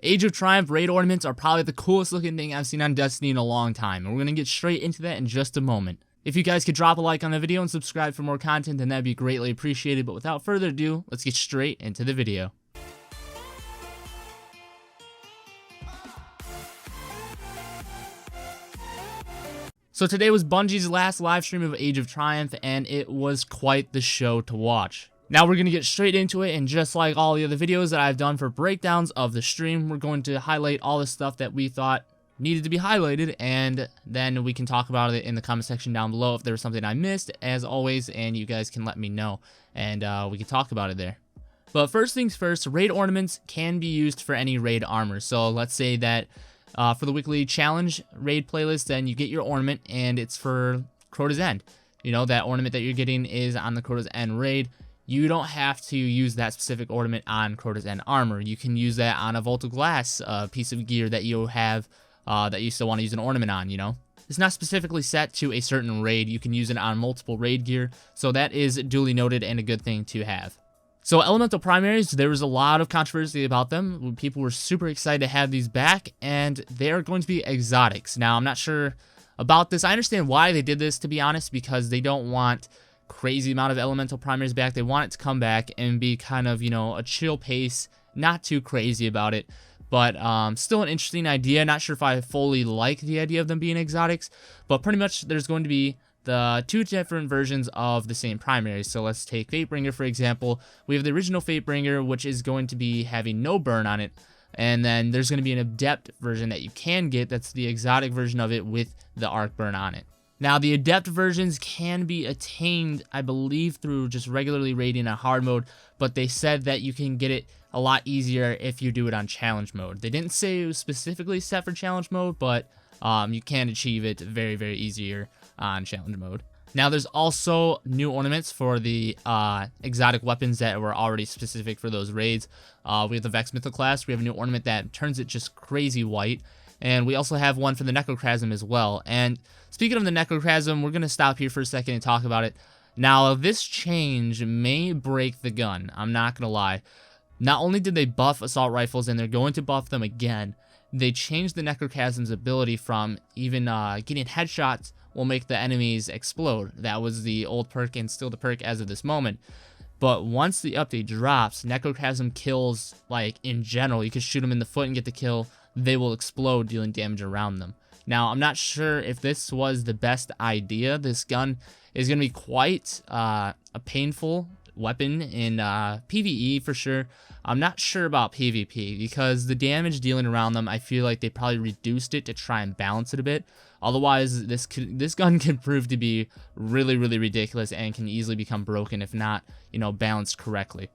Age of Triumph raid ornaments are probably the coolest looking thing I've seen on Destiny in a long time, and we're going to get straight into that in just a moment. If you guys could drop a like on the video and subscribe for more content, then that'd be greatly appreciated, but without further ado, let's get straight into the video. So today was Bungie's last live stream of Age of Triumph, and it was quite the show to watch. Now we're going to get straight into it, and just like all the other videos that I've done for breakdowns of the stream, we're going to highlight all the stuff that we thought needed to be highlighted, and then we can talk about it in the comment section down below if there was something I missed, as always, and you guys can let me know, and we can talk about it there. But first things first, raid ornaments can be used for any raid armor. So let's say that for the weekly challenge raid playlist, then you get your ornament, and it's for Crota's End. You know, that ornament that you're getting is on the Crota's End raid. You don't have to use that specific ornament on Crota's End armor. You can use that on a Vault of Glass piece of gear that you have that you still want to use an ornament on, you know. It's not specifically set to a certain raid. You can use it on multiple raid gear, so that is duly noted and a good thing to have. So elemental primaries, there was a lot of controversy about them. People were super excited to have these back, and they are going to be exotics. Now, I'm not sure about this. I understand why they did this, to be honest, because they don't want crazy amount of elemental primaries back. They want it to come back and be kind of, you know, a chill pace, not too crazy about it, but still an interesting idea. Not sure if I fully like the idea of them being exotics, but pretty much there's going to be the two different versions of the same primaries. So let's take Fatebringer, for example. We have the original Fatebringer, which is going to be having no burn on it, and then there's going to be an Adept version that you can get. That's the exotic version of it with the arc burn on it. Now, the Adept versions can be attained, I believe, through just regularly raiding on hard mode, but they said that you can get it a lot easier if you do it on challenge mode. They didn't say it was specifically set for challenge mode, but you can achieve it very, very easier on challenge mode. Now, there's also new ornaments for the exotic weapons that were already specific for those raids. We have the Vex Mythical class. We have a new ornament that turns it just crazy white. And we also have one for the Necrochrasm as well. And speaking of the Necrochrasm, we're going to stop here for a second and talk about it. Now, this change may break the gun. I'm not going to lie. Not only did they buff assault rifles, and they're going to buff them again, they changed the Necrochrasm's ability from even getting headshots will make the enemies explode. That was the old perk and still the perk as of this moment. But once the update drops, Necrochrasm kills, like, in general. You can shoot them in the foot and get the kill. They will explode, dealing damage around them. Now, I'm not sure if this was the best idea. This gun is going to be quite a painful weapon in PvE for sure. I'm not sure about PvP because the damage dealing around them, I feel like they probably reduced it to try and balance it a bit. Otherwise, this gun can prove to be really, really ridiculous and can easily become broken if not, you know, balanced correctly.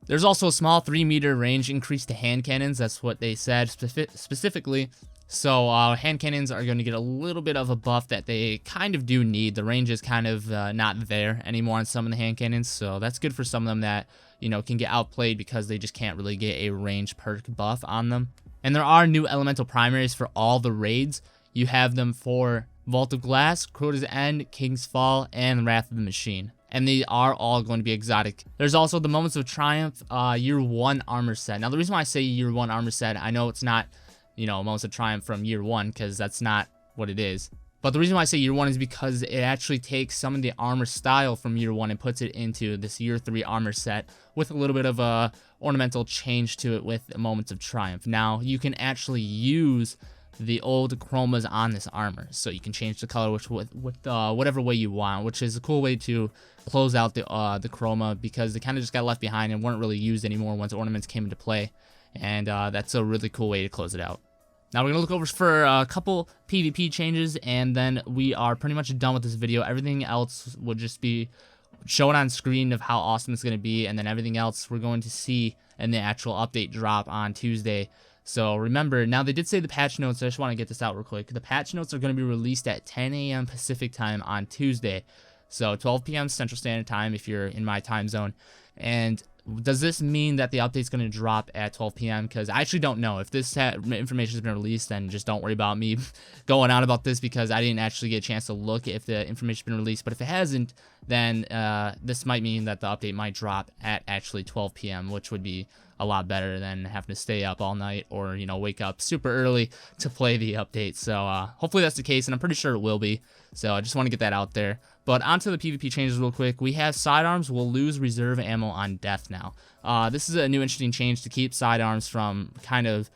There's also a small 3-meter range increase to hand cannons. That's what they said specifically. So hand cannons are going to get a little bit of a buff that they kind of do need. The range is kind of not there anymore on some of the hand cannons. So that's good for some of them that, you know, can get outplayed because they just can't really get a range perk buff on them. And there are new elemental primaries for all the raids. You have them for Vault of Glass, Crota's End, King's Fall, and Wrath of the Machine. And they are all going to be exotic. There's also the Moments of Triumph Year 1 armor set. Now, the reason why I say Year 1 armor set, I know it's not, you know, Moments of Triumph from Year 1, because that's not what it is. But the reason why I say Year 1 is because it actually takes some of the armor style from Year 1 and puts it into this Year 3 armor set with a little bit of a ornamental change to it with Moments of Triumph. Now, you can actually use the old chromas on this armor, so you can change the color with whatever way you want, which is a cool way to close out the chroma, because they kind of just got left behind and weren't really used anymore once ornaments came into play, and that's a really cool way to close it out. Now we're gonna look over for a couple PvP changes, and then we are pretty much done with this video. Everything else would just be shown on screen of how awesome it's gonna be, and then everything else we're going to see in the actual update drop on Tuesday. So remember, now they did say the patch notes, I just want to get this out real quick. The patch notes are going to be released at 10 a.m. Pacific time on Tuesday. So 12 p.m. Central Standard Time if you're in my time zone. And does this mean that the update's going to drop at 12 p.m.? Because I actually don't know. If this information has been released, then just don't worry about me going on about this, because I didn't actually get a chance to look if the information's been released. But if it hasn't, then this might mean that the update might drop at actually 12 p.m., which would be a lot better than having to stay up all night or, you know, wake up super early to play the update. So hopefully that's the case, and I'm pretty sure it will be. So I just want to get that out there. But onto the PvP changes real quick. We have sidearms will lose reserve ammo on death now. This is a new interesting change to keep sidearms from kind of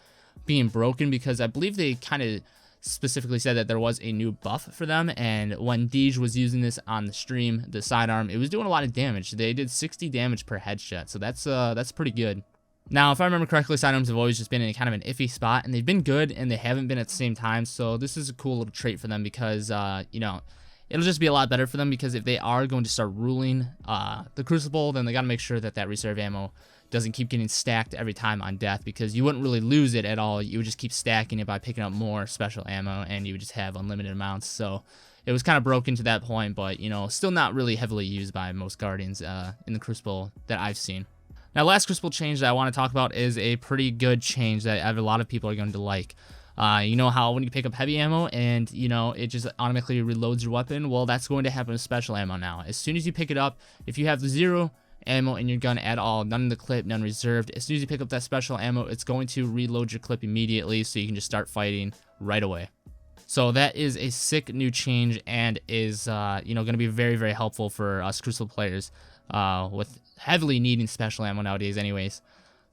being broken, because I believe they kind of specifically said that there was a new buff for them, and when Deej was using this on the stream, the sidearm, it was doing a lot of damage. They did 60 damage per headshot, so that's pretty good. Now, if I remember correctly, sidearms have always just been in kind of an iffy spot, and they've been good, and they haven't been at the same time, so this is a cool little trait for them, because, you know, it'll just be a lot better for them, because if they are going to start ruling the Crucible, then they got to make sure that that reserve ammo doesn't keep getting stacked every time on death, because you wouldn't really lose it at all. You would just keep stacking it by picking up more special ammo, and you would just have unlimited amounts. So it was kind of broken to that point, but, you know, still not really heavily used by most Guardians in the Crucible that I've seen. Now, last Crucible change that I want to talk about is a pretty good change that a lot of people are going to like. You know how when you pick up heavy ammo and, you know, it just automatically reloads your weapon? Well, that's going to happen with special ammo now. As soon as you pick it up, if you have 0 ammo in your gun at all, none in the clip, none reserved, as soon as you pick up that special ammo, it's going to reload your clip immediately, so you can just start fighting right away. So that is a sick new change, and is you know, going to be very, very helpful for us Crucible players with heavily needing special ammo nowadays anyways.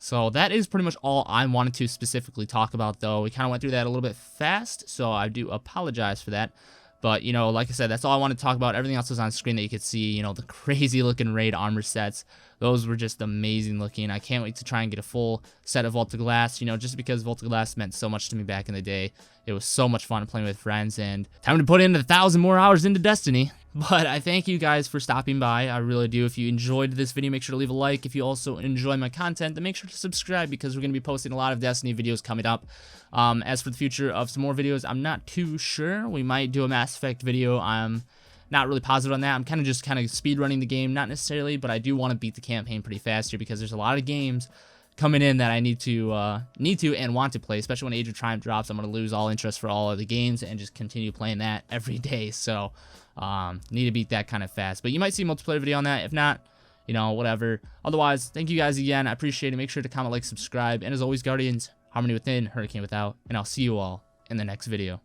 So that is pretty much all I wanted to specifically talk about, though. We kind of went through that a little bit fast, so I do apologize for that. But, you know, like I said, that's all I wanted to talk about. Everything else was on screen that you could see. You know, the crazy looking raid armor sets. Those were just amazing looking. I can't wait to try and get a full set of Vault of Glass, you know, just because Vault of Glass meant so much to me back in the day. It was so much fun playing with friends, and time to put in 1,000 more hours into Destiny. But I thank you guys for stopping by. I really do. If you enjoyed this video, make sure to leave a like. If you also enjoy my content, then make sure to subscribe, because we're going to be posting a lot of Destiny videos coming up. As for the future of some more videos, I'm not too sure. We might do a Mass Effect video. I'm not really positive on that. I'm kind of speed running the game, not necessarily, but I do want to beat the campaign pretty fast here, because there's a lot of games coming in that I need to and want to play, especially when Age of Triumph drops. I'm going to lose all interest for all of the games and just continue playing that every day. So need to beat that kind of fast. But you might see a multiplayer video on that. If not, you know, whatever. Otherwise, thank you guys again. I appreciate it. Make sure to comment, like, subscribe. And as always, Guardians, harmony within, hurricane without. And I'll see you all in the next video.